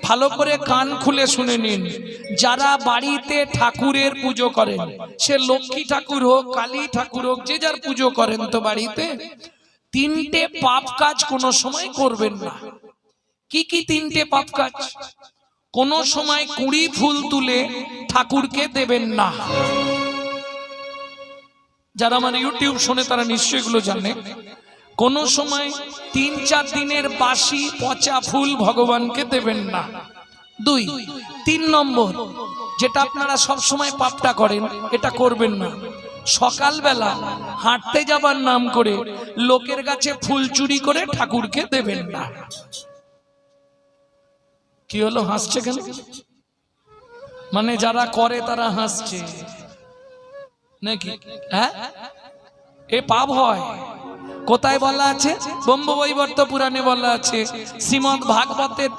ভালো করে কান খুলে শুনে নিন। যারা বাড়িতে ঠাকুরের পুজো করেন, সে লক্ষ্মী ঠাকুর হোক, কালী ঠাকুর হোক, যে যার পুজো করেন, তো বাড়িতে তিনটে পাপ কাজ কোনো সময় করবেন না। কি কি তিনটে পাপ কাজ? কোন সময় কুড়ি ফুল তুলে ঠাকুরকে দেবেন না। যারা আমার ইউটিউব শোনে তারা নিশ্চয়ই এগুলো জানে। কোন সময় ৩-৪ দিনের বাসি পচা ফুল ভগবানকে দেবেন না। ২, ৩ নম্বর, যেটা আপনারা সব সময় পাপটা করেন, এটা করবেন না। সকালবেলা হাঁটতে যাবার নাম করে লোকের কাছে ফুল চুরি করে ঠাকুরকে দেবেন না। কি হলো, হাসছে কেন? মানে যারা করে তারা হাসছে নাকি? হ্যাঁ, এ পাপ হয়। কোথায় বলা আছে? ব্রহ্মবৈবর্ত পুরাণে বলা আছে, শ্রীমদ্ ভাগবতের